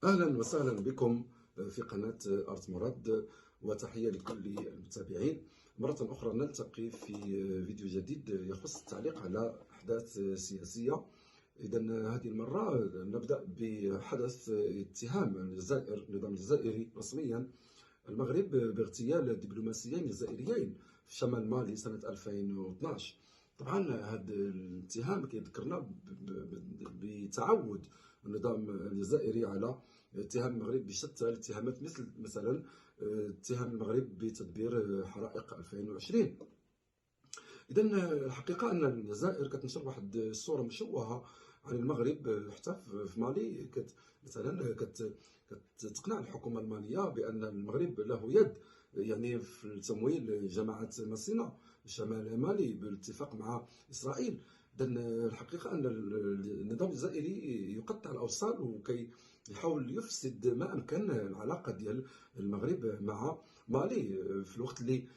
أهلا وسهلا بكم في قناة أرض مراد، وتحية لكل المتابعين. مرة أخرى نلتقي في فيديو جديد يخص التعليق على أحداث سياسية. إذا هذه المرة نبدأ بحدث اتهام النظام الجزائري رسميا المغرب باغتيال دبلوماسيين جزائريين في شمال مالي سنة 2012. طبعا هذا الاتهام كيذكرنا بتعود النظام الجزائري على اتهام المغرب بشتى الاتهامات، مثلا اتهام المغرب بتدبير حرائق 2020. اذا الحقيقه ان الجزائر كتنشر واحد الصوره مشوهه عن المغرب، حتى في مالي مثلا كتقنع الحكومه الماليه بان المغرب له يد يعني في تمويل جماعه ماسينا شمال مالي بالاتفاق مع اسرائيل. اذا الحقيقه ان النظام الجزائري يقطع الاوصال وكي يحاول يفسد ما امكن العلاقه ديال المغرب مع مالي، في الوقت اللي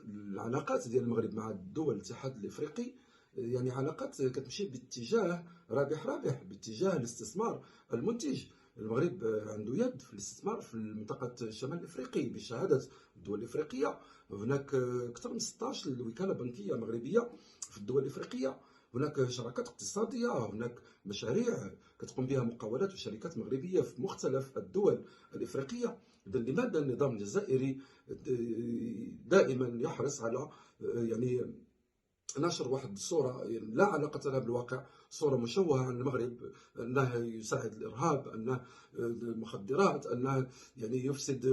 العلاقات ديال المغرب مع دول الاتحاد الافريقي يعني علاقات كتمشي باتجاه رابح باتجاه الاستثمار المنتج. المغرب عنده يد في الاستثمار في منطقة الشمال الافريقي بشهادة الدول الافريقية. هناك اكثر من 16 وكالة بنكية مغربية في الدول الافريقية. هناك شراكات اقتصادية، هناك مشاريع كتقوم بها مقاولات وشركات مغربية في مختلف الدول الافريقية. اذا لماذا النظام الجزائري دائما يحرص على يعني نشر واحد الصورة لا علاقة لها بالواقع، صورة مشوهة عن المغرب، أنه يساعد الإرهاب، أنه المخدرات، أنه يعني يفسد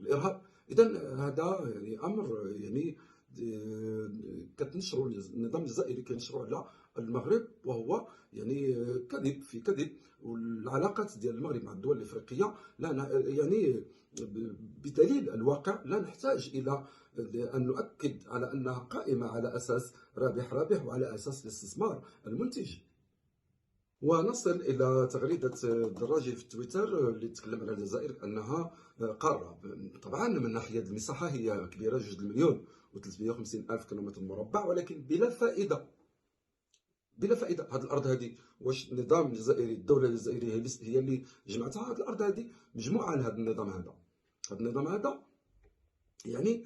الإرهاب؟ إذا هذا يعني أمر يعني كتنشروا النظام الجزائري كينشروا على المغرب، وهو يعني كذب في كذب. والعلاقات ديال المغرب مع الدول الافريقيه لا يعني بدليل الواقع لا نحتاج الى ان نؤكد على انها قائمه على اساس رابح وعلى اساس الاستثمار المنتج. ونصل إلى تغريدة الدراجي في تويتر اللي تكلم على الجزائر أنها قارة. طبعا من ناحية المساحة هي كبيرة، 2,350,000 كيلومتر مربع، ولكن بلا فائدة. بلا فائدة. هذه الأرض هذه واش النظام الجزائري، الدولة الجزائرية هي اللي جمعتها؟ هذه الأرض هذه مجموعة لهذا النظام هذا. هذا النظام هذا يعني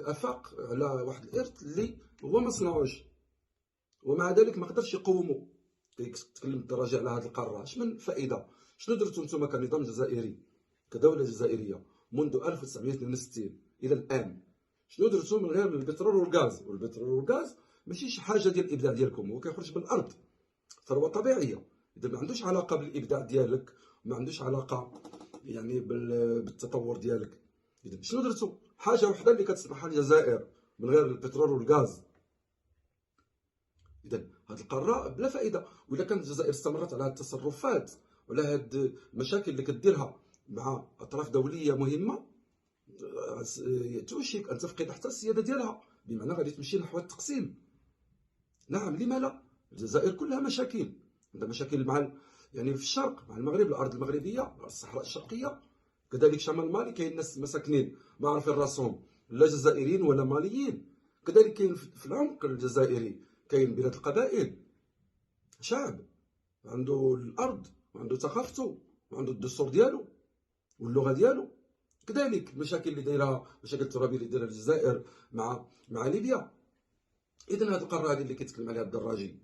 أفاق على واحد الإرث اللي هو ما صنعوش، ومع ذلك ما قدرش يقوموا. تكلم الدرجة على هذه القارة، اش من فائدة؟ شنو درتوا نتوما كنظام جزائري، كدولة جزائرية منذ 1962 إلى الآن؟ شنو درتوا من غير البترول والغاز؟ والبترول والغاز ماشي شي حاجة ديال الإبداع ديالكم، هو كيخرج من الأرض، ثروة طبيعية. إذا ما عندوش علاقة بالإبداع ديالك، ما عندوش علاقة يعني بالتطور ديالك. إذا شنو درتوا؟ حاجة وحدة اللي كتصلحها الجزائر من غير البترول والغاز. اذا هذه القاره بلا فائده. واذا كانت الجزائر استمرت على هذه التصرفات وعلى هذه المشاكل اللي كديرها مع اطراف دوليه مهمه، توشك ان تفقد حتى السياده ديالها، بمعنى غادي تمشي نحو التقسيم. نعم، لما لا؟ الجزائر كلها مشاكل. عندها مشاكل مع يعني في الشرق مع المغرب، الارض المغربيه، الصحراء الشرقيه. كذلك شمال مالي كاين ناس مساكنين ما عارفين راسهم، لا جزائريين ولا ماليين. كذلك كاين في العمق الجزائري كاين بلاد القبائل، شعب عنده الارض وعنده ثقافته وعنده الدستور ديالو واللغه ديالو. كذلك المشاكل اللي دايرها، مشاكل الترابيه اللي دايرها الجزائر مع ليبيا. اذا هذه القاره هذه اللي كيتكلم عليها الدراجي،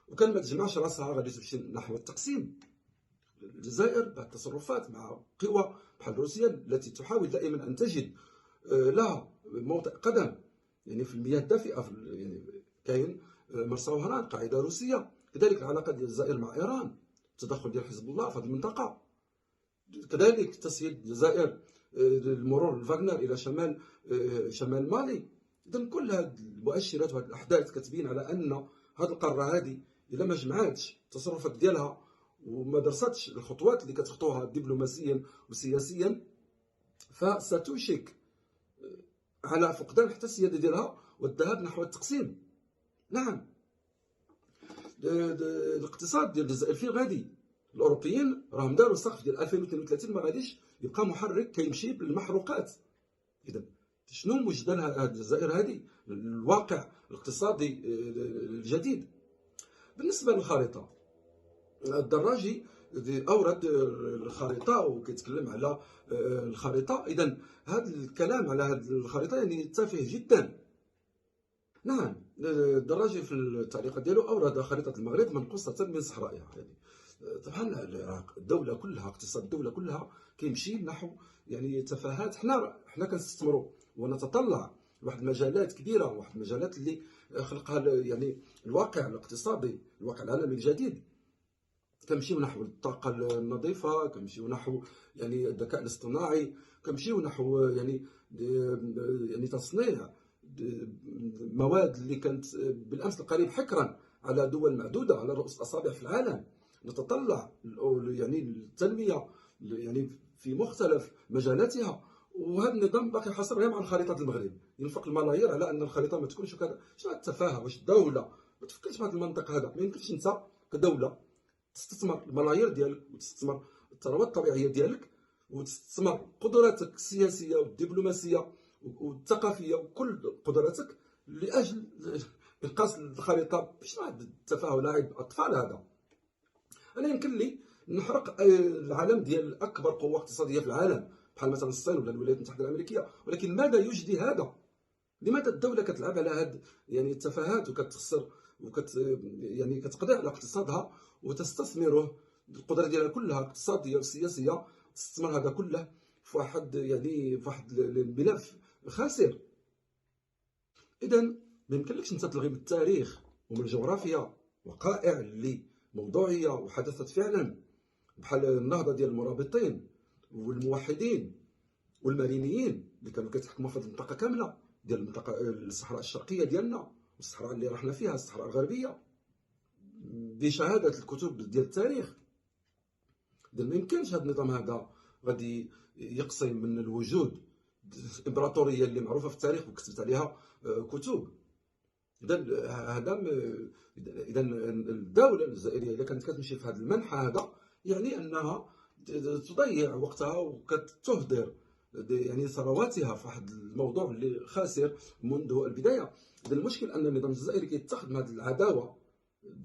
وكان ما تجمعش راسها غادي تمشي نحو التقسيم. الجزائر بعد التصرفات مع قوى بحال روسيا التي تحاول دائما ان تجد لها موطئ قدم يعني في المياه الدافئه، يعني كاين مرسى وهران قاعده روسيه. كذلك العلاقه ديال الجزائر مع ايران، التدخل ديال حزب الله في هذه المنطقه. كذلك تسهيل الجزائر المرور الفاغنر الى شمال مالي. اذا كل هذه المؤشرات وهذه الاحداث كتبين على ان هذه القاره هذه اذا ما جمعاتش التصرفات ديالها وما درستش الخطوات اللي كتخطوها دبلوماسيا وسياسيا، فستوشك على فقدان حتى السياده ديالها والذهاب نحو التقسيم. نعم، الاقتصاد ديال الجزائر فين غادي؟ الاوروبيين راهم داروا سقف ديال 2032 ما غاديش يبقى محرك كيمشي بالمحروقات. اذا شنو وجدان هذه الجزائر هذه الواقع الاقتصادي الجديد؟ بالنسبه للخريطه، الدراجي اورد الخريطه وكيتكلم على الخريطه. اذا هذا الكلام على هذه الخريطه يعني تافه جدا. نعم، الدراجي في التعليقات ديالو اورد خريطه المغرب منقوصه من صحرائها. يعني طبعا العراق الدوله كلها، اقتصاد الدوله كلها كيمشي نحو يعني تفاهات. حنا كنستثمروا ونتطلع لواحد المجالات كبيره، واحد المجالات اللي خلقها يعني الواقع الاقتصادي، الواقع العالمي الجديد. كنمشيو نحو الطاقه النظيفه، كنمشيو نحو يعني الذكاء الاصطناعي، كنمشيو نحو يعني تصنيع مواد اللي كانت بالامس القريب حكرا على دول معدوده على رؤوس الاصابع في العالم. نتطلع يعني التنميه يعني في مختلف مجالاتها. وهذا النظام باقي حاصر غير عن خريطه المغرب، ينفق الملايير على ان الخريطه ما تكونش كذا. شنو هذه التفاهه؟ واش الدوله ما تفكرش في هذا المنطق هذا؟ ما يمكنش انت كدوله تستثمر الملايير ديالك وتستثمر الثروات الطبيعيه ديالك وتستثمر قدراتك السياسيه والدبلوماسيه والثقافيه وكل قدراتك لاجل انقاذ الخريطه. شنو هذا التفاهه لاعب اطفال هذا؟ انا يمكن لي نحرق العالم ديال اكبر قوه اقتصاديه في العالم بحال مثلا الصين ولا الولايات المتحده الامريكيه، ولكن ماذا يجدي هذا؟ لماذا الدوله كتلعب على هذه يعني التفاهات وكتخسر يعني كتقضي على اقتصادها وتستثمره القدره ديالها كلها اقتصاديه وسياسيه، تستثمر هذا كله في واحد يعني في واحد الملف خاسر. اذا ما يمكنلكش انت تلغي من التاريخ ومن الجغرافيا وقائع اللي موضوعيه وحدثت فعلا، بحال النهضه ديال المرابطين والموحدين والمارينيين اللي كانوا كيتحكموا في هذه المنطقه كامله ديال المنطقه الصحراء الشرقيه ديالنا والصحراء اللي رحنا فيها الصحراء الغربيه بشهاده الكتب ديال التاريخ. اذا ما يمكنش هذا النظام هذا غادي يقسم من الوجود الامبراطوريه اللي معروفه في التاريخ وكتبت عليها كتب. اذا هذا اذا الدوله الجزائريه اذا كانت كتمشي في هذا المنحى هذا يعني انها تضيع وقتها وكتهدر يعني ثرواتها في واحد الموضوع اللي خاسر منذ البدايه. اذا المشكل ان النظام الجزائري كيتخذ من هذه العداوه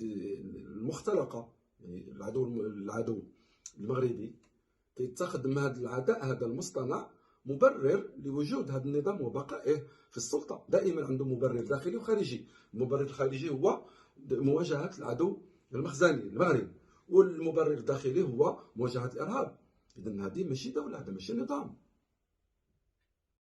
المختلقه، يعني العدو المغربي كيتخذ من هذا العداء هذا المصطنع مبرر لوجود هذا النظام وبقائه في السلطه. دائما عنده مبرر داخلي وخارجي. المبرر الخارجي هو مواجهه العدو المخزني المغرب، والمبرر الداخلي هو مواجهه الارهاب. اذا هذه ماشي دوله، هذا ماشي نظام.